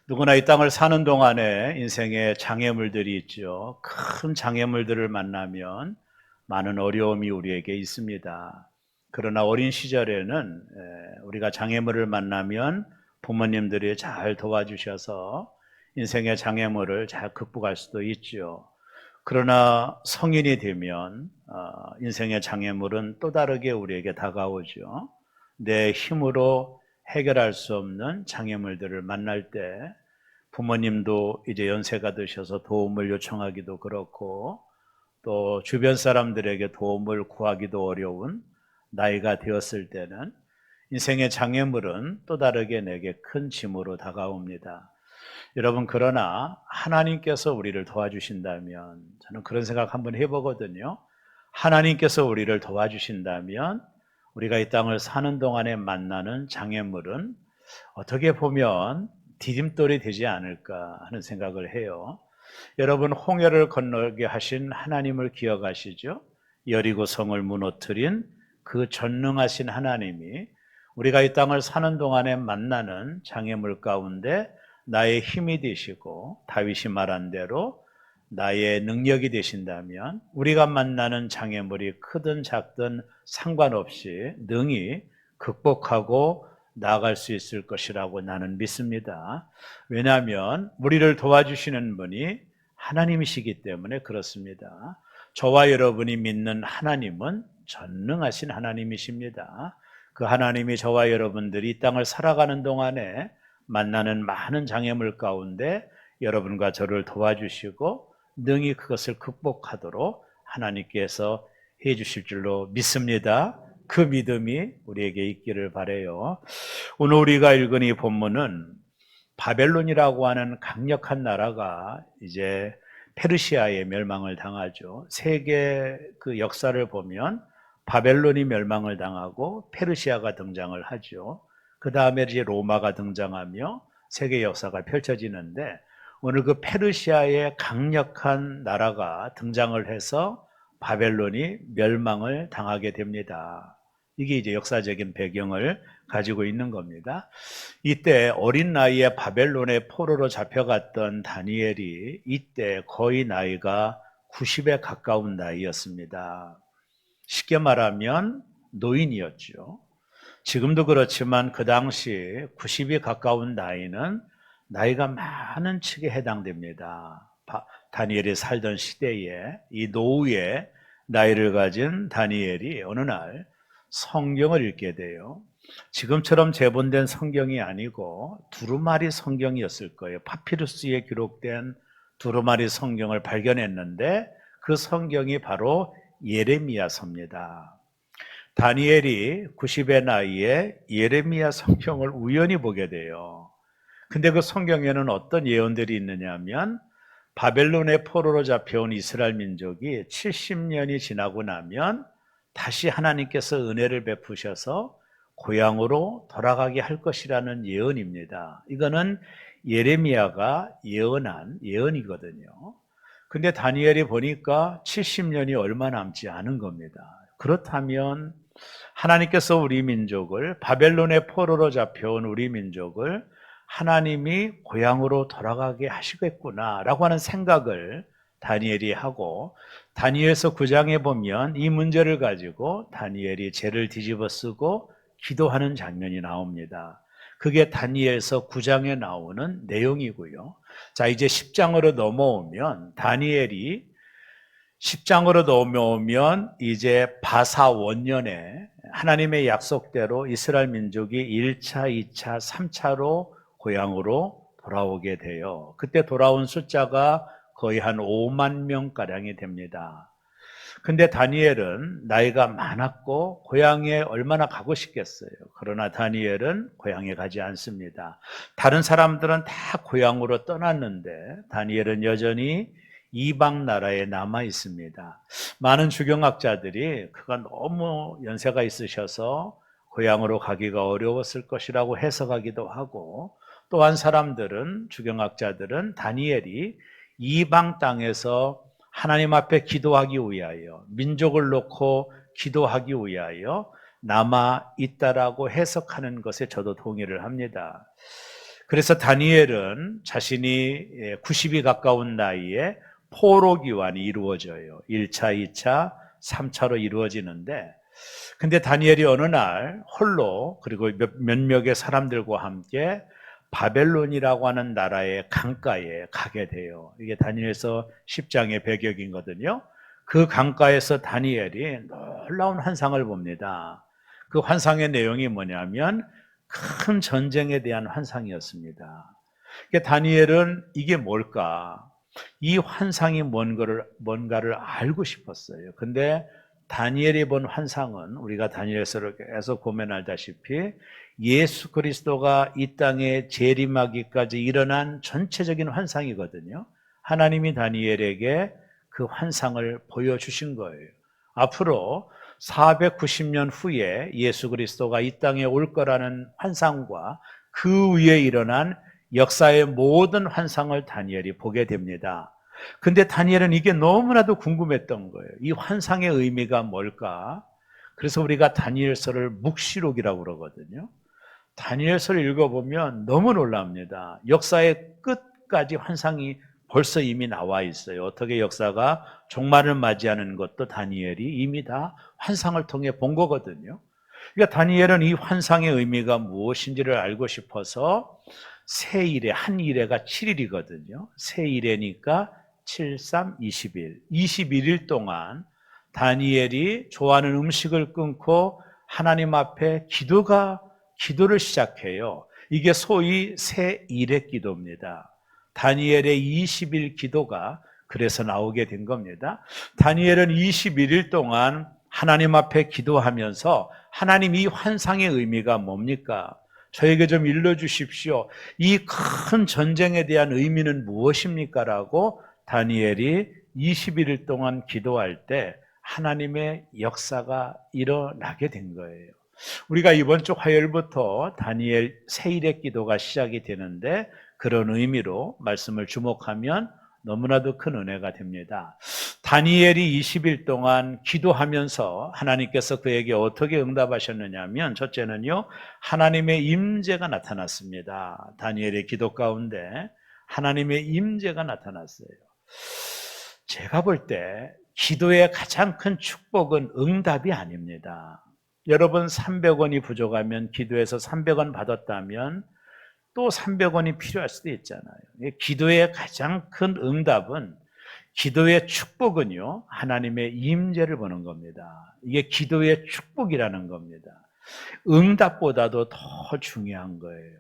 누구나 이 땅을 사는 동안에 인생에 장애물들이 있죠. 큰 장애물들을 만나면 많은 어려움이 우리에게 있습니다. 그러나 어린 시절에는 우리가 장애물을 만나면 부모님들이 잘 도와주셔서 인생의 장애물을 잘 극복할 수도 있죠. 그러나 성인이 되면 인생의 장애물은 또 다르게 우리에게 다가오죠. 내 힘으로 해결할 수 없는 장애물들을 만날 때 부모님도 이제 연세가 드셔서 도움을 요청하기도 그렇고 또 주변 사람들에게 도움을 구하기도 어려운 나이가 되었을 때는 인생의 장애물은 또 다르게 내게 큰 짐으로 다가옵니다. 여러분, 그러나 하나님께서 우리를 도와주신다면, 저는 그런 생각 한번 해보거든요. 하나님께서 우리를 도와주신다면 우리가 이 땅을 사는 동안에 만나는 장애물은 어떻게 보면 디딤돌이 되지 않을까 하는 생각을 해요. 여러분, 홍해를 건너게 하신 하나님을 기억하시죠? 여리고 성을 무너뜨린 그 전능하신 하나님이 우리가 이 땅을 사는 동안에 만나는 장애물 가운데 나의 힘이 되시고, 다윗이 말한 대로 나의 능력이 되신다면 우리가 만나는 장애물이 크든 작든 상관없이 능히 극복하고 나아갈 수 있을 것이라고 나는 믿습니다. 왜냐하면 우리를 도와주시는 분이 하나님이시기 때문에 그렇습니다. 저와 여러분이 믿는 하나님은 전능하신 하나님이십니다. 그 하나님이 저와 여러분들이 이 땅을 살아가는 동안에 만나는 많은 장애물 가운데 여러분과 저를 도와주시고 능히 그것을 극복하도록 하나님께서 해 주실 줄로 믿습니다. 그 믿음이 우리에게 있기를 바라요. 오늘 우리가 읽은 이 본문은 바벨론이라고 하는 강력한 나라가 이제 페르시아의 멸망을 당하죠. 세계 그 역사를 보면 바벨론이 멸망을 당하고 페르시아가 등장을 하죠. 그 다음에 이제 로마가 등장하며 세계 역사가 펼쳐지는데 오늘 그 페르시아의 강력한 나라가 등장을 해서 바벨론이 멸망을 당하게 됩니다. 이게 이제 역사적인 배경을 가지고 있는 겁니다. 이때 어린 나이에 바벨론의 포로로 잡혀갔던 다니엘이 이때 거의 나이가 90에 가까운 나이였습니다. 쉽게 말하면 노인이었죠. 지금도 그렇지만 그 당시 90이 가까운 나이는 나이가 많은 층에 해당됩니다. 다니엘이 살던 시대에 이 노후의 나이를 가진 다니엘이 어느 날 성경을 읽게 돼요. 지금처럼 제본된 성경이 아니고 두루마리 성경이었을 거예요. 파피루스에 기록된 두루마리 성경을 발견했는데 그 성경이 바로 예레미야서입니다. 다니엘이 90의 나이에 예레미야 성경을 우연히 보게 돼요. 근데 그 성경에는 어떤 예언들이 있느냐 하면 바벨론의 포로로 잡혀온 이스라엘 민족이 70년이 지나고 나면 다시 하나님께서 은혜를 베푸셔서 고향으로 돌아가게 할 것이라는 예언입니다. 이거는 예레미야가 예언한 예언이거든요. 근데 다니엘이 보니까 70년이 얼마 남지 않은 겁니다. 그렇다면 하나님께서 우리 민족을 바벨론의 포로로 잡혀온 우리 민족을 하나님이 고향으로 돌아가게 하시겠구나라고 하는 생각을 다니엘이 하고 다니엘서 9장에 보면 이 문제를 가지고 다니엘이 죄를 뒤집어 쓰고 기도하는 장면이 나옵니다. 그게 다니엘서 9장에 나오는 내용이고요. 자, 이제 10장으로 넘어오면 다니엘이 10장으로 넘어오면 이제 바사 원년에 하나님의 약속대로 이스라엘 민족이 1차, 2차, 3차로 고향으로 돌아오게 돼요. 그때 돌아온 숫자가 거의 한 5만 명가량이 됩니다. 근데 다니엘은 나이가 많았고 고향에 얼마나 가고 싶겠어요. 그러나 다니엘은 고향에 가지 않습니다. 다른 사람들은 다 고향으로 떠났는데 다니엘은 여전히 이방 나라에 남아 있습니다. 많은 주경학자들이 그가 너무 연세가 있으셔서 고향으로 가기가 어려웠을 것이라고 해석하기도 하고 또한 사람들은 주경학자들은 다니엘이 이방 땅에서 하나님 앞에 기도하기 위하여 민족을 놓고 기도하기 위하여 남아 있다라고 해석하는 것에 저도 동의를 합니다. 그래서 다니엘은 자신이 90이 가까운 나이에 포로기환이 이루어져요. 1차, 2차, 3차로 이루어지는데, 근데 다니엘이 어느 날 홀로 그리고 몇 명의 사람들과 함께 바벨론이라고 하는 나라의 강가에 가게 돼요. 이게 다니엘서 10장의 배경이거든요. 그 강가에서 다니엘이 놀라운 환상을 봅니다. 그 환상의 내용이 뭐냐면 큰 전쟁에 대한 환상이었습니다. 그러니까 다니엘은 이게 뭘까? 이 환상이 뭔가를 알고 싶었어요. 근데 다니엘이 본 환상은 우리가 다니엘서를 계속 보면 알다시피 예수 그리스도가 이 땅에 재림하기까지 일어난 전체적인 환상이거든요. 하나님이 다니엘에게 그 환상을 보여주신 거예요. 앞으로 490년 후에 예수 그리스도가 이 땅에 올 거라는 환상과 그 위에 일어난 역사의 모든 환상을 다니엘이 보게 됩니다. 근데 다니엘은 이게 너무나도 궁금했던 거예요. 이 환상의 의미가 뭘까? 그래서 우리가 다니엘서를 묵시록이라고 그러거든요. 다니엘서를 읽어보면 너무 놀랍니다. 역사의 끝까지 환상이 벌써 이미 나와 있어요. 어떻게 역사가 종말을 맞이하는 것도 다니엘이 이미 다 환상을 통해 본 거거든요. 그러니까 다니엘은 이 환상의 의미가 무엇인지를 알고 싶어서 세일에, 한 일에가 7일이거든요. 세일에니까 7, 3, 20일. 21일 동안 다니엘이 좋아하는 음식을 끊고 하나님 앞에 기도를 시작해요. 이게 소위 세일의 기도입니다. 다니엘의 20일 기도가 그래서 나오게 된 겁니다. 다니엘은 21일 동안 하나님 앞에 기도하면서 하나님 이 환상의 의미가 뭡니까? 저에게 좀 일러주십시오. 이 큰 전쟁에 대한 의미는 무엇입니까? 라고 다니엘이 21일 동안 기도할 때 하나님의 역사가 일어나게 된 거예요. 우리가 이번 주 화요일부터 다니엘 세일의 기도가 시작이 되는데 그런 의미로 말씀을 주목하면 너무나도 큰 은혜가 됩니다. 다니엘이 20일 동안 기도하면서 하나님께서 그에게 어떻게 응답하셨느냐 하면 첫째는요, 하나님의 임재가 나타났습니다. 다니엘의 기도 가운데 하나님의 임재가 나타났어요. 제가 볼 때 기도의 가장 큰 축복은 응답이 아닙니다. 여러분 300원이 부족하면 기도해서 300원 받았다면 또 300원이 필요할 수도 있잖아요. 기도의 가장 큰 응답은 기도의 축복은요, 하나님의 임재를 보는 겁니다. 이게 기도의 축복이라는 겁니다. 응답보다도 더 중요한 거예요.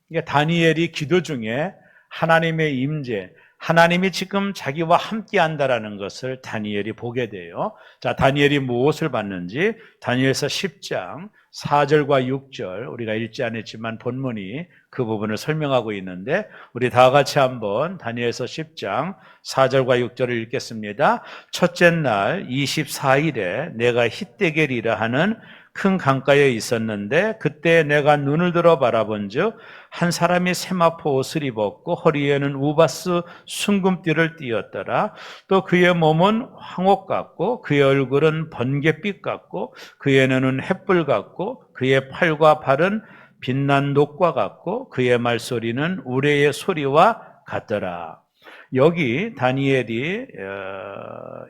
그러니까 다니엘이 기도 중에 하나님의 임재, 하나님이 지금 자기와 함께 한다라는 것을 다니엘이 보게 돼요. 자, 다니엘이 무엇을 봤는지 다니엘서 10장 4절과 6절 우리가 읽지 않았지만 본문이 그 부분을 설명하고 있는데 우리 다 같이 한번 다니엘서 10장 4절과 6절을 읽겠습니다. 첫째 날 24일에 내가 힛데겔이라 하는 큰 강가에 있었는데 그때 내가 눈을 들어 바라본즉 한 사람이 세마포 옷을 입었고 허리에는 우바스 순금띠를 띠었더라. 또 그의 몸은 황옥 같고 그의 얼굴은 번갯빛 같고 그의 눈은 햇불 같고 그의 팔과 발은 빛난 녹과 같고 그의 말소리는 우레의 소리와 같더라. 여기 다니엘이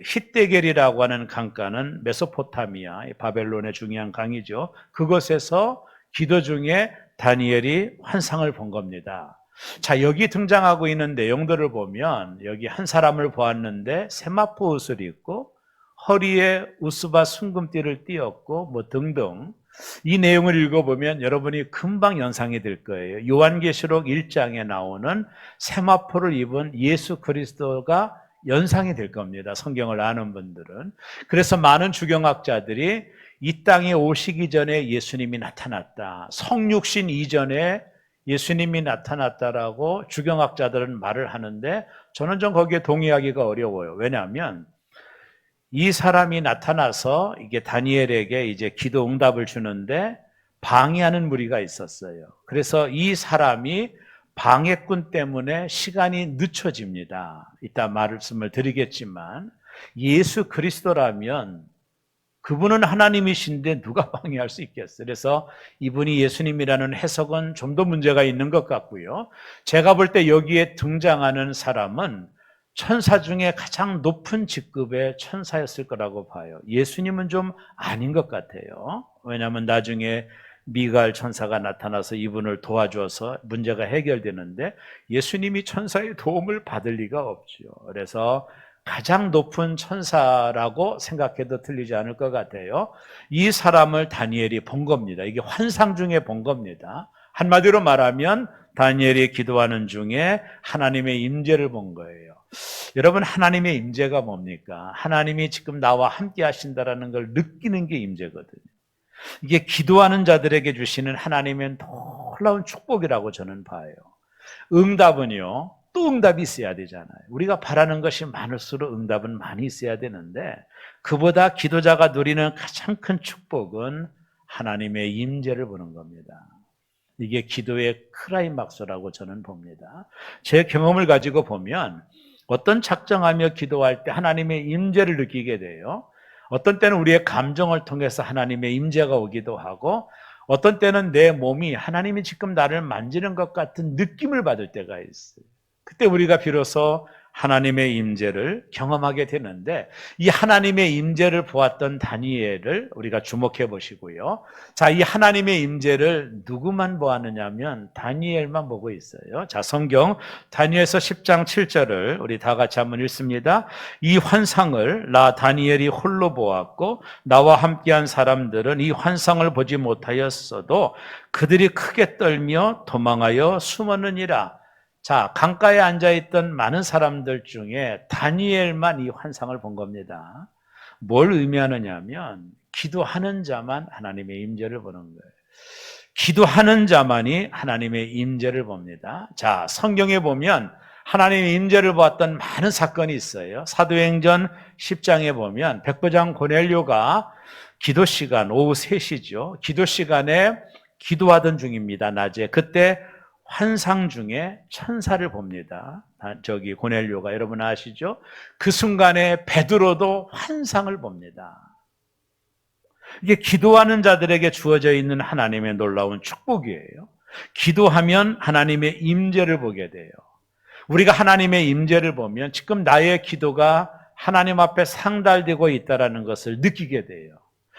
힛데겔이라고 하는 강가는 메소포타미아, 바벨론의 중요한 강이죠. 그곳에서 기도 중에 다니엘이 환상을 본 겁니다. 자, 여기 등장하고 있는 내용들을 보면 여기 한 사람을 보았는데 세마포 옷을 입고 허리에 우스바 순금띠를 띠었고 뭐 등등 이 내용을 읽어보면 여러분이 금방 연상이 될 거예요. 요한계시록 1장에 나오는 세마포를 입은 예수 그리스도가 연상이 될 겁니다. 성경을 아는 분들은. 그래서 많은 주경학자들이 이 땅에 오시기 전에 예수님이 나타났다. 성육신 이전에 예수님이 나타났다라고 주경학자들은 말을 하는데 저는 좀 거기에 동의하기가 어려워요. 왜냐하면 이 사람이 나타나서 이게 다니엘에게 이제 기도 응답을 주는데 방해하는 무리가 있었어요. 그래서 이 사람이 방해꾼 때문에 시간이 늦춰집니다. 이따 말씀을 드리겠지만 예수 그리스도라면 그분은 하나님이신데 누가 방해할 수 있겠어요? 그래서 이분이 예수님이라는 해석은 좀 더 문제가 있는 것 같고요. 제가 볼 때 여기에 등장하는 사람은 천사 중에 가장 높은 직급의 천사였을 거라고 봐요. 예수님은 좀 아닌 것 같아요. 왜냐하면 나중에 미가엘 천사가 나타나서 이분을 도와줘서 문제가 해결되는데 예수님이 천사의 도움을 받을 리가 없죠. 그래서 가장 높은 천사라고 생각해도 틀리지 않을 것 같아요. 이 사람을 다니엘이 본 겁니다. 이게 환상 중에 본 겁니다. 한마디로 말하면 다니엘이 기도하는 중에 하나님의 임재를 본 거예요. 여러분, 하나님의 임재가 뭡니까? 하나님이 지금 나와 함께 하신다라는 걸 느끼는 게 임재거든요. 이게 기도하는 자들에게 주시는 하나님의 놀라운 축복이라고 저는 봐요. 응답은요, 또 응답이 있어야 되잖아요. 우리가 바라는 것이 많을수록 응답은 많이 있어야 되는데 그보다 기도자가 누리는 가장 큰 축복은 하나님의 임재를 보는 겁니다. 이게 기도의 크라이막스라고 저는 봅니다. 제 경험을 가지고 보면 어떤 작정하며 기도할 때 하나님의 임재를 느끼게 돼요. 어떤 때는 우리의 감정을 통해서 하나님의 임재가 오기도 하고 어떤 때는 내 몸이 하나님이 지금 나를 만지는 것 같은 느낌을 받을 때가 있어요. 그때 우리가 비로소 하나님의 임재를 경험하게 되는데 이 하나님의 임재를 보았던 다니엘을 우리가 주목해 보시고요. 자, 이 하나님의 임재를 누구만 보았느냐면 다니엘만 보고 있어요. 자, 성경 다니엘서 10장 7절을 우리 다 같이 한번 읽습니다. 이 환상을 나 다니엘이 홀로 보았고 나와 함께한 사람들은 이 환상을 보지 못하였어도 그들이 크게 떨며 도망하여 숨었느니라. 자, 강가에 앉아있던 많은 사람들 중에 다니엘만 이 환상을 본 겁니다. 뭘 의미하느냐면 기도하는 자만 하나님의 임재를 보는 거예요. 기도하는 자만이 하나님의 임재를 봅니다. 자, 성경에 보면 하나님의 임재를 보았던 많은 사건이 있어요. 사도행전 10장에 보면 백부장 고넬료가 기도 시간, 오후 3시죠. 기도 시간에 기도하던 중입니다. 낮에. 그때 환상 중에 천사를 봅니다. 저기 고넬료가 여러분 아시죠? 그 순간에 베드로도 환상을 봅니다. 이게 기도하는 자들에게 주어져 있는 하나님의 놀라운 축복이에요. 기도하면 하나님의 임재를 보게 돼요. 우리가 하나님의 임재를 보면 지금 나의 기도가 하나님 앞에 상달되고 있다는 것을 느끼게 돼요.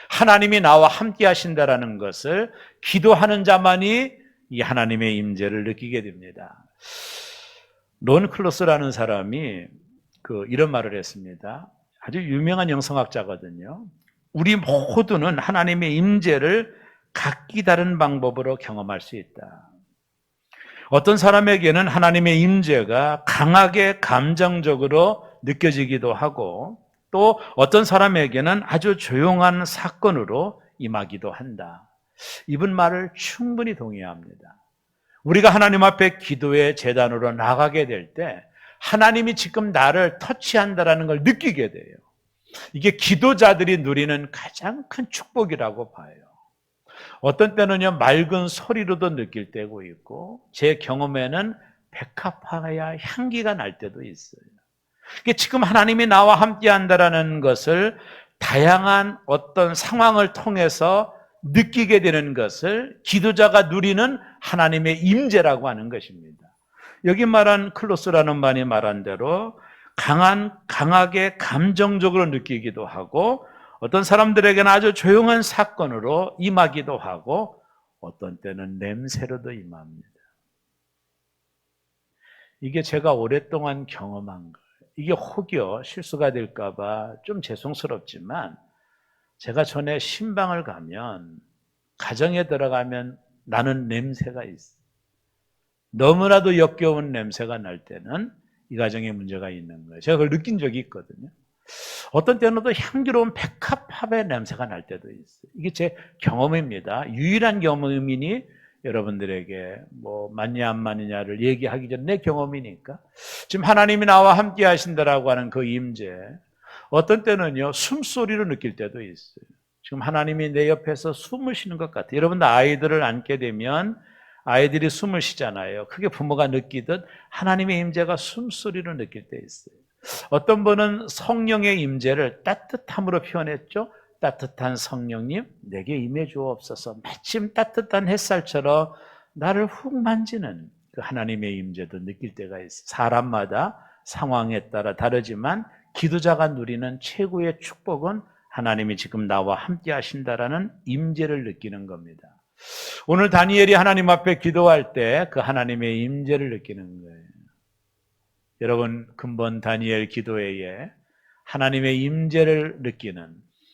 하나님이 나와 함께 하신다는 것을 기도하는 자만이 이 하나님의 임재를 느끼게 됩니다. 론 클로스라는 사람이 이런 말을 했습니다. 아주 유명한 영성학자거든요. 우리 모두는 하나님의 임재를 각기 다른 방법으로 경험할 수 있다. 어떤 사람에게는 하나님의 임재가 강하게 감정적으로 느껴지기도 하고 또 어떤 사람에게는 아주 조용한 사건으로 임하기도 한다. 이분 말을 충분히 동의합니다. 우리가 하나님 앞에 기도의 제단으로 나가게 될 때 하나님이 지금 나를 터치한다는 걸 느끼게 돼요. 이게 기도자들이 누리는 가장 큰 축복이라고 봐요. 어떤 때는요 맑은 소리로도 느낄 때고 있고 제 경험에는 백합화야 향기가 날 때도 있어요. 이게 지금 하나님이 나와 함께 한다는 것을 다양한 어떤 상황을 통해서 느끼게 되는 것을 기도자가 누리는 하나님의 임재라고 하는 것입니다. 여기 말한 클로스라는 말이 말한 대로 강하게 감정적으로 느끼기도 하고 어떤 사람들에게는 아주 조용한 사건으로 임하기도 하고 어떤 때는 냄새로도 임합니다. 이게 제가 오랫동안 경험한 거예요. 이게 혹여 실수가 될까 봐 좀 죄송스럽지만 제가 전에 신방을 가면 가정에 들어가면 나는 냄새가 있어요. 너무나도 역겨운 냄새가 날 때는 이 가정에 문제가 있는 거예요. 제가 그걸 느낀 적이 있거든요. 어떤 때는 또 향기로운 백합화의 냄새가 날 때도 있어요. 이게 제 경험입니다. 유일한 경험이니 여러분들에게 맞냐 안 맞느냐를 얘기하기 전에 내 경험이니까 지금 하나님이 나와 함께 하신다라고 하는 그 임재 어떤 때는요 숨소리로 느낄 때도 있어요. 지금 하나님이 내 옆에서 숨을 쉬는 것 같아요. 여러분들 아이들을 안게 되면 아이들이 숨을 쉬잖아요. 그게 부모가 느끼듯 하나님의 임재가 숨소리로 느낄 때 있어요. 어떤 분은 성령의 임재를 따뜻함으로 표현했죠. 따뜻한 성령님 내게 임해 주옵소서. 마침 따뜻한 햇살처럼 나를 훅 만지는 그 하나님의 임재도 느낄 때가 있어요. 사람마다 상황에 따라 다르지만 기도자가 누리는 최고의 축복은 하나님이 지금 나와 함께 하신다라는 임재를 느끼는 겁니다. 오늘 다니엘이 하나님 앞에 기도할 때 그 하나님의 임재를 느끼는 거예요. 여러분 근본 다니엘 기도회에 하나님의 임재를 느끼는,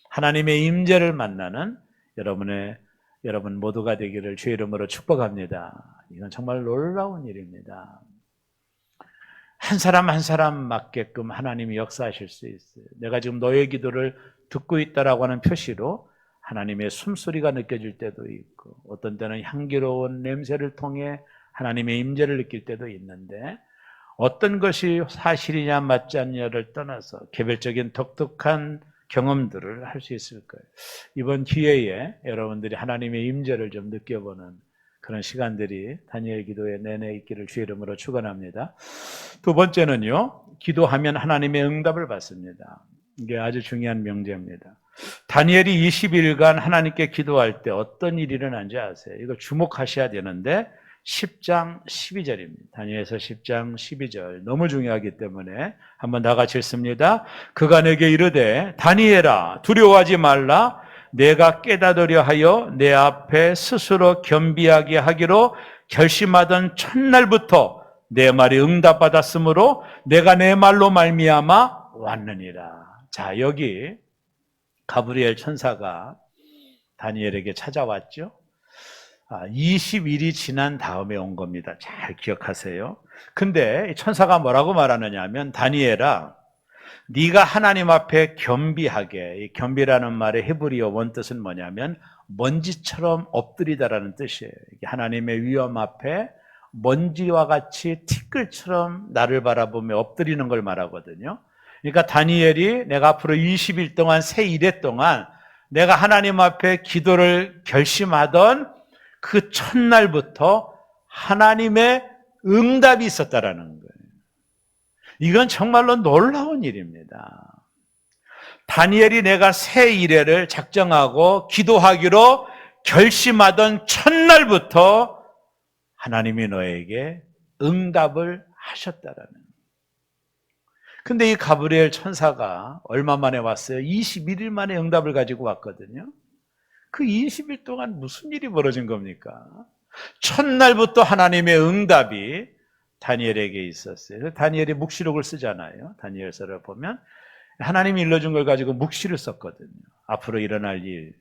하나님의 임재를 만나는 여러분 모두가 되기를 주의 이름으로 축복합니다. 이건 정말 놀라운 일입니다. 한 사람 한 사람 맞게끔 하나님이 역사하실 수 있어요. 내가 지금 너의 기도를 듣고 있다라고 하는 표시로 하나님의 숨소리가 느껴질 때도 있고, 어떤 때는 향기로운 냄새를 통해 하나님의 임재를 느낄 때도 있는데, 어떤 것이 사실이냐 맞지 않냐를 떠나서 개별적인 독특한 경험들을 할 수 있을 거예요. 이번 기회에 여러분들이 하나님의 임재를 좀 느껴보는 그런 시간들이 다니엘 기도회 내내 있기를 주의 이름으로 축원합니다. 두 번째는요, 기도하면 하나님의 응답을 받습니다. 이게 아주 중요한 명제입니다. 다니엘이 20일간 하나님께 기도할 때 어떤 일이 일어난지 아세요? 이거 주목하셔야 되는데 10장 12절입니다. 다니엘서 10장 12절 너무 중요하기 때문에 한번 다 같이 읽습니다. 그가 내게 이르되 다니엘아 두려워하지 말라. 내가 깨닫으려 하여 내 앞에 스스로 겸비하게 하기로 결심하던 첫날부터 내 말이 응답받았으므로 내가 내 말로 말미암아 왔느니라. 자, 여기 가브리엘 천사가 다니엘에게 찾아왔죠. 20일이 지난 다음에 온 겁니다. 잘 기억하세요. 근데 천사가 뭐라고 말하느냐 하면 다니엘아 네가 하나님 앞에 겸비하게, 이 겸비라는 말의 히브리어 원뜻은 뭐냐면 먼지처럼 엎드리다라는 뜻이에요. 하나님의 위엄 앞에 먼지와 같이 티끌처럼 나를 바라보며 엎드리는 걸 말하거든요. 그러니까 다니엘이 내가 앞으로 20일 동안 새 일해 동안 내가 하나님 앞에 기도를 결심하던 그 첫날부터 하나님의 응답이 있었다라는 거예요. 이건 정말로 놀라운 일입니다. 다니엘이 내가 새 일회를 작정하고 기도하기로 결심하던 첫날부터 하나님이 너에게 응답을 하셨다라는 거예요. 근데 이 가브리엘 천사가 얼마 만에 왔어요? 21일 만에 응답을 가지고 왔거든요. 그 20일 동안 무슨 일이 벌어진 겁니까? 첫날부터 하나님의 응답이 다니엘에게 있었어요. 다니엘이 묵시록을 쓰잖아요. 다니엘서를 보면 하나님이 일러준 걸 가지고 묵시를 썼거든요. 앞으로 일어날 일,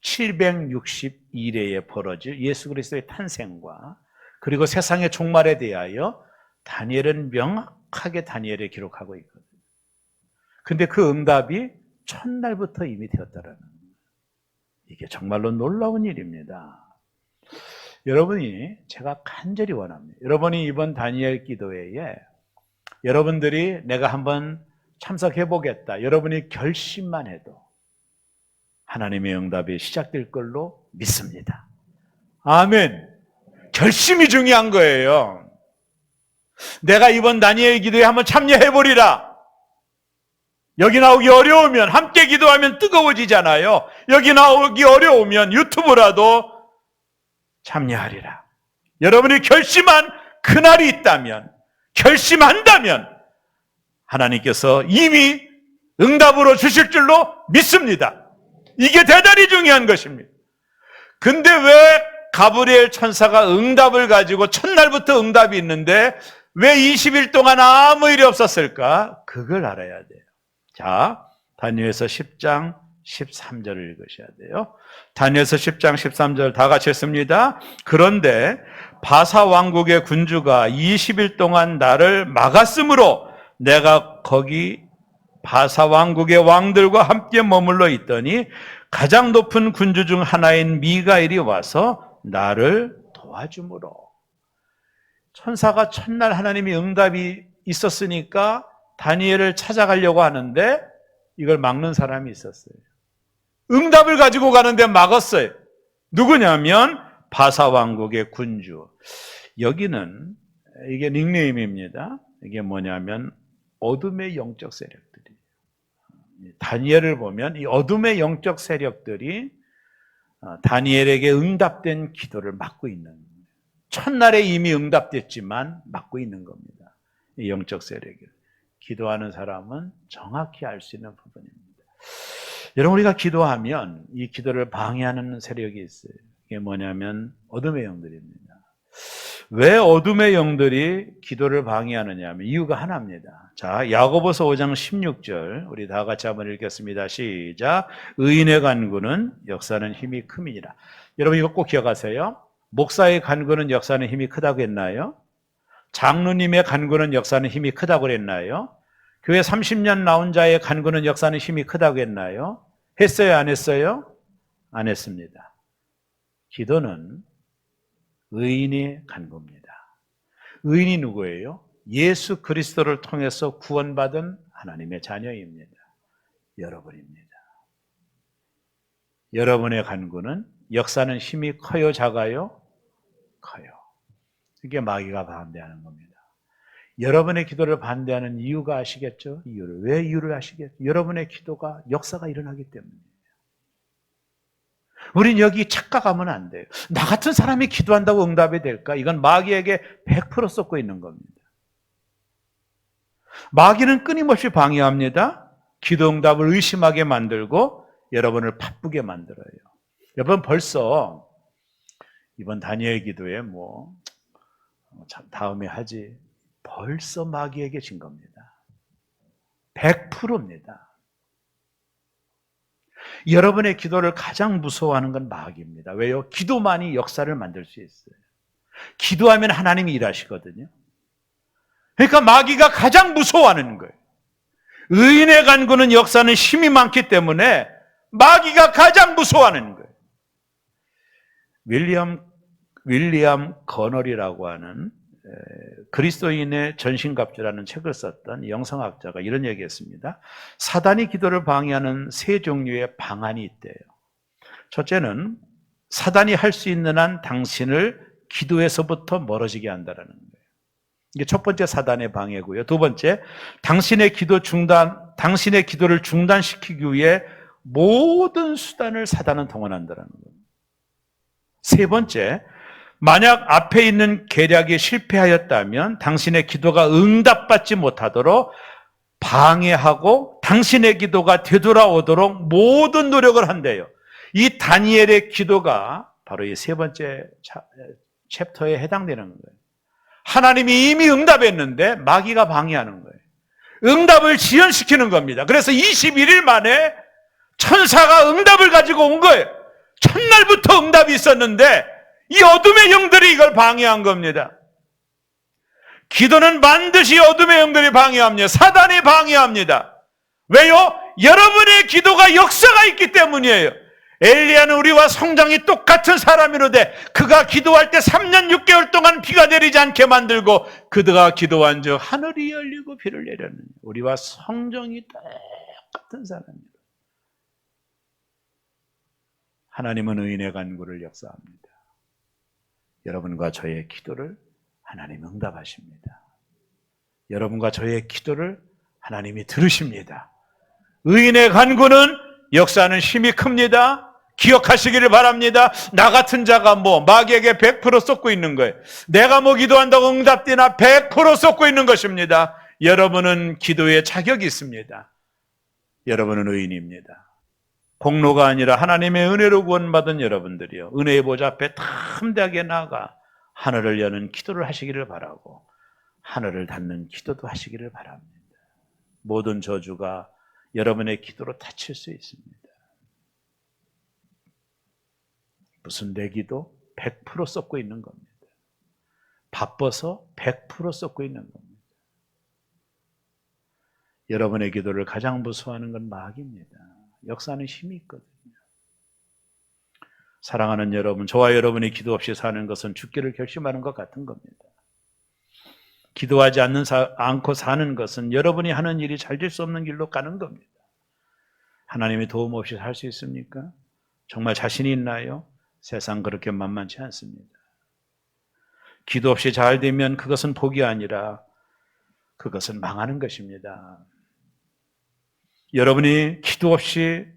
762일에 벌어질 예수 그리스도의 탄생과 그리고 세상의 종말에 대하여 다니엘은 명확하게 다니엘에 기록하고 있거든요. 근데 그 응답이 첫날부터 이미 되었다라는 거예요. 이게 정말로 놀라운 일입니다. 여러분이, 제가 간절히 원합니다. 여러분이 이번 다니엘 기도회에 여러분들이 내가 한번 참석해 보겠다, 여러분이 결심만 해도 하나님의 응답이 시작될 걸로 믿습니다. 아멘. 결심이 중요한 거예요. 내가 이번 다니엘 기도에 한번 참여해 보리라. 여기 나오기 어려우면, 함께 기도하면 뜨거워지잖아요. 여기 나오기 어려우면 유튜브라도 참여하리라. 여러분이 결심한 그날이 있다면, 결심한다면 하나님께서 이미 응답으로 주실 줄로 믿습니다. 이게 대단히 중요한 것입니다. 근데 왜 가브리엘 천사가 응답을 가지고 첫날부터 응답이 있는데 왜 20일 동안 아무 일이 없었을까? 그걸 알아야 돼요. 자, 다니엘서 10장 13절을 읽으셔야 돼요. 다니엘서 10장 13절 다 같이 했습니다. 그런데 바사 왕국의 군주가 20일 동안 나를 막았으므로 내가 거기 바사 왕국의 왕들과 함께 머물러 있더니 가장 높은 군주 중 하나인 미가엘이 와서 나를 도와주므로. 천사가 첫날 하나님의 응답이 있었으니까 다니엘을 찾아가려고 하는데 이걸 막는 사람이 있었어요. 응답을 가지고 가는데 막았어요. 누구냐면 바사 왕국의 군주. 여기는 이게 닉네임입니다. 이게 뭐냐면 어둠의 영적 세력들이에요. 다니엘을 보면 이 어둠의 영적 세력들이 다니엘에게 응답된 기도를 막고 있는 거예요. 첫날에 이미 응답됐지만 막고 있는 겁니다. 이 영적 세력을. 기도하는 사람은 정확히 알 수 있는 부분입니다. 여러분, 우리가 기도하면 이 기도를 방해하는 세력이 있어요. 이게 뭐냐면 어둠의 영들입니다. 왜 어둠의 영들이 기도를 방해하느냐 하면 이유가 하나입니다. 자, 야고보서 5장 16절 우리 다 같이 한번 읽겠습니다. 시작. 의인의 간구는 역사는 힘이 큼이니라. 여러분, 이거 꼭 기억하세요. 목사의 간구는 역사는 힘이 크다고 했나요? 장로님의 간구는 역사는 힘이 크다고 했나요? 교회 30년 나온 자의 간구는 역사는 힘이 크다고 했나요? 했어요, 안 했어요? 안 했습니다. 기도는 의인의 간구입니다. 의인이 누구예요? 예수 그리스도를 통해서 구원받은 하나님의 자녀입니다. 여러분입니다. 여러분의 간구는 역사는 힘이 커요, 작아요? 커요. 이게 마귀가 반대하는 겁니다. 여러분의 기도를 반대하는 이유가 아시겠죠? 왜 이유를 아시겠죠? 여러분의 기도가 역사가 일어나기 때문이에요. 우린 여기 착각하면 안 돼요. 나 같은 사람이 기도한다고 응답이 될까? 이건 마귀에게 100% 쏟고 있는 겁니다. 마귀는 끊임없이 방해합니다. 기도 응답을 의심하게 만들고 여러분을 바쁘게 만들어요. 여러분, 벌써 이번 다니엘 기도에 다음에 하지, 벌써 마귀에게 진 겁니다. 100%입니다. 여러분의 기도를 가장 무서워하는 건 마귀입니다. 왜요? 기도만이 역사를 만들 수 있어요. 기도하면 하나님이 일하시거든요. 그러니까 마귀가 가장 무서워하는 거예요. 의인의 간구는 역사는 힘이 많기 때문에 마귀가 가장 무서워하는 거예요. 윌리엄 거널이라고 하는 그리스도인의 전신갑주라는 책을 썼던 영성학자가 이런 얘기했습니다. 사단이 기도를 방해하는 세 종류의 방안이 있대요. 첫째는 사단이 할 수 있는 한 당신을 기도에서부터 멀어지게 한다는 거예요. 이게 첫 번째 사단의 방해고요. 두 번째, 당신의 기도를 중단시키기 위해 모든 수단을 사단은 동원한다는 거예요. 세 번째, 만약 앞에 있는 계략이 실패하였다면 당신의 기도가 응답받지 못하도록 방해하고 당신의 기도가 되돌아오도록 모든 노력을 한대요. 이 다니엘의 기도가 바로 이 세 번째 챕터에 해당되는 거예요. 하나님이 이미 응답했는데 마귀가 방해하는 거예요. 응답을 지연시키는 겁니다. 그래서 21일 만에 천사가 응답을 가지고 온 거예요. 첫날부터 응답이 있었는데 이 어둠의 영들이 이걸 방해한 겁니다. 기도는 반드시 어둠의 영들이 방해합니다. 사단이 방해합니다. 왜요? 여러분의 기도가 역사가 있기 때문이에요. 엘리야는 우리와 성장이 똑같은 사람이로되 그가 기도할 때 3년 6개월 동안 비가 내리지 않게 만들고 그가 기도한 즉 하늘이 열리고 비를 내렸느니 우리와 성정이 똑같은 사람이에요. 하나님은 의인의 간구를 역사합니다. 여러분과 저의 기도를 하나님 응답하십니다. 여러분과 저의 기도를 하나님이 들으십니다. 의인의 간구는 역사는 힘이 큽니다. 기억하시기를 바랍니다. 나 같은 자가 마귀에게 100% 쏟고 있는 거예요. 내가 기도한다고 응답되나 100% 쏟고 있는 것입니다. 여러분은 기도에 자격이 있습니다. 여러분은 의인입니다. 공로가 아니라 하나님의 은혜로 구원받은 여러분들이요, 은혜의 보좌 앞에 담대하게 나아가 하늘을 여는 기도를 하시기를 바라고 하늘을 닫는 기도도 하시기를 바랍니다. 모든 저주가 여러분의 기도로 닫힐 수 있습니다. 무슨 내 기도? 100% 쏟고 있는 겁니다. 바빠서 100% 쏟고 있는 겁니다. 여러분의 기도를 가장 무서워하는 건 마귀입니다. 역사는 힘이 있거든요. 사랑하는 여러분, 저와 여러분이 기도 없이 사는 것은 죽기를 결심하는 것 같은 겁니다. 기도하지 않고 사는 것은 여러분이 하는 일이 잘 될 수 없는 길로 가는 겁니다. 하나님의 도움 없이 살 수 있습니까? 정말 자신이 있나요? 세상 그렇게 만만치 않습니다. 기도 없이 잘 되면 그것은 복이 아니라 그것은 망하는 것입니다. 여러분이 기도 없이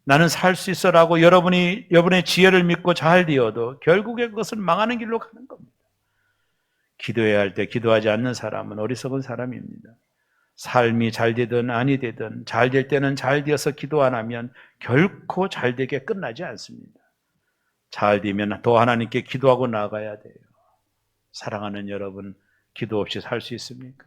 나는 살 수 있어라고 여러분의 지혜를 믿고 잘 되어도 결국에 그것은 망하는 길로 가는 겁니다. 기도해야 할 때 기도하지 않는 사람은 어리석은 사람입니다. 삶이 잘 되든 아니 되든 잘 될 때는 잘 되어서 기도 안 하면 결코 잘 되게 끝나지 않습니다. 잘 되면 더 하나님께 기도하고 나아가야 돼요. 사랑하는 여러분, 기도 없이 살 수 있습니까?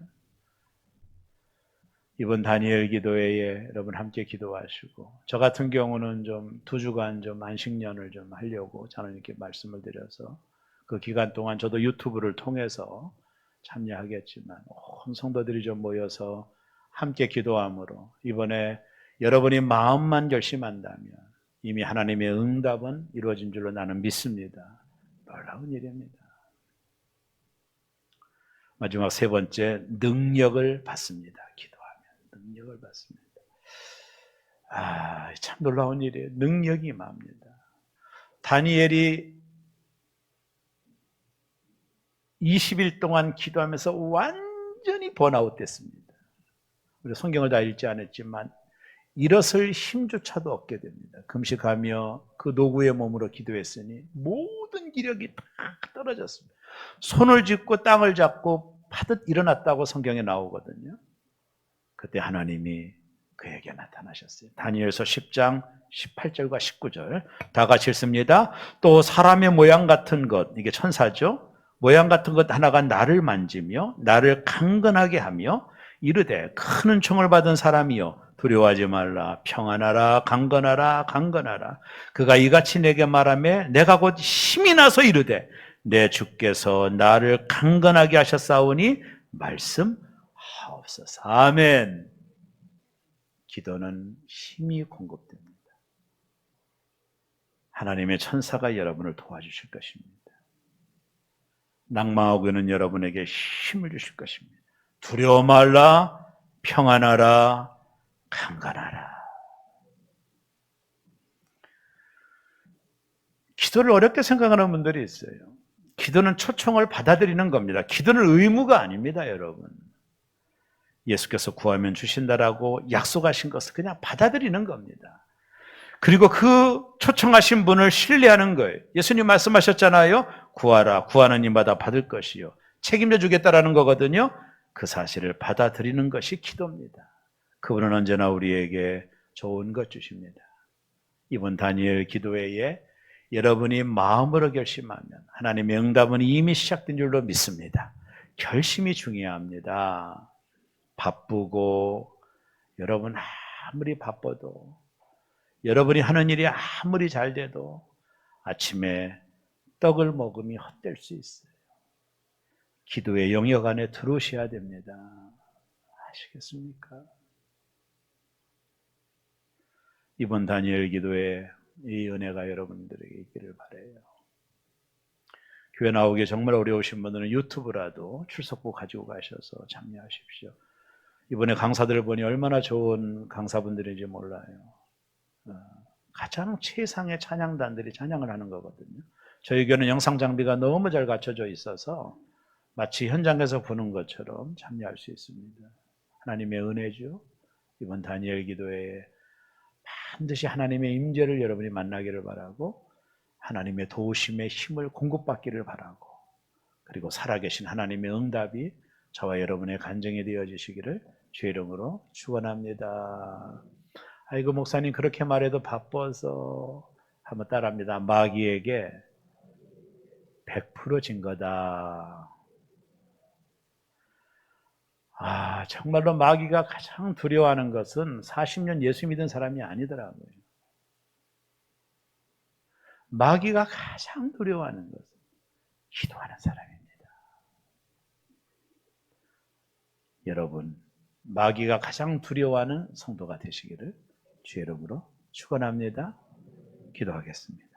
이번 다니엘 기도회에 여러분 함께 기도하시고, 저 같은 경우는 좀 2주간 좀 안식년을 좀 하려고 저는 이렇게 말씀을 드려서 그 기간 동안 저도 유튜브를 통해서 참여하겠지만 온 성도들이 좀 모여서 함께 기도함으로 이번에 여러분이 마음만 결심한다면 이미 하나님의 응답은 이루어진 줄로 나는 믿습니다. 놀라운 일입니다. 마지막 3번째, 능력을 받습니다. 기도하면 능력을 받습니다. 참 놀라운 일이에요. 능력이 임합니다. 다니엘이 20일 동안 기도하면서 완전히 번아웃 됐습니다. 우리 성경을 다 읽지 않았지만 일어설 힘조차도 없게 됩니다. 금식하며 그 노구의 몸으로 기도했으니 모든 기력이 다 떨어졌습니다. 손을 짚고 땅을 잡고 파듯 일어났다고 성경에 나오거든요. 그때 하나님이 그에게 나타나셨어요. 다니엘서 10장 18절과 19절 다 같이 읽습니다. 또 사람의 모양 같은 것, 이게 천사죠. 모양 같은 것 하나가 나를 만지며 나를 강건하게 하며 이르되 큰 은총을 받은 사람이여 두려워하지 말라. 평안하라. 강건하라. 강건하라. 그가 이같이 내게 말하며 내가 곧 힘이 나서 이르되 내 주께서 나를 강건하게 하셨사오니 말씀하옵소서. 아멘. 기도는 힘이 공급됩니다. 하나님의 천사가 여러분을 도와주실 것입니다. 낭망하고 있는 여러분에게 힘을 주실 것입니다. 두려워 말라. 평안하라. 강건하라. 기도를 어렵게 생각하는 분들이 있어요. 기도는 초청을 받아들이는 겁니다. 기도는 의무가 아닙니다, 여러분. 예수께서 구하면 주신다라고 약속하신 것을 그냥 받아들이는 겁니다. 그리고 그 초청하신 분을 신뢰하는 거예요. 예수님 말씀하셨잖아요. 구하라. 구하는 이마다 받을 것이요. 책임져 주겠다라는 거거든요. 그 사실을 받아들이는 것이 기도입니다. 그분은 언제나 우리에게 좋은 것 주십니다. 이번 다니엘 기도회에 여러분이 마음으로 결심하면 하나님의 응답은 이미 시작된 줄로 믿습니다. 결심이 중요합니다. 바쁘고 여러분 아무리 바빠도 여러분이 하는 일이 아무리 잘 돼도 아침에 떡을 먹으면 헛될 수 있어요. 기도의 영역 안에 들어오셔야 됩니다. 아시겠습니까? 이번 다니엘 기도에 이 은혜가 여러분들에게 있기를 바라요. 교회 나오기 정말 어려우신 분들은 유튜브라도 출석부 가지고 가셔서 참여하십시오. 이번에 강사들을 보니 얼마나 좋은 강사분들인지 몰라요. 가장 최상의 찬양단들이 찬양을 하는 거거든요. 저희 교회는 영상 장비가 너무 잘 갖춰져 있어서 마치 현장에서 보는 것처럼 참여할 수 있습니다. 하나님의 은혜죠. 이번 다니엘 기도회에 반드시 하나님의 임재를 여러분이 만나기를 바라고 하나님의 도우심의 힘을 공급받기를 바라고 그리고 살아계신 하나님의 응답이 저와 여러분의 간증이 되어지시기를 주의 이름으로 축원합니다. 아이고 목사님 그렇게 말해도 바빠서 한번 따라합니다. 마귀에게 100% 진 거다. 정말로 마귀가 가장 두려워하는 것은 40년 예수 믿은 사람이 아니더라고요. 마귀가 가장 두려워하는 것은 기도하는 사람입니다. 여러분, 마귀가 가장 두려워하는 성도가 되시기를 주의 이름으로 축원합니다. 기도하겠습니다.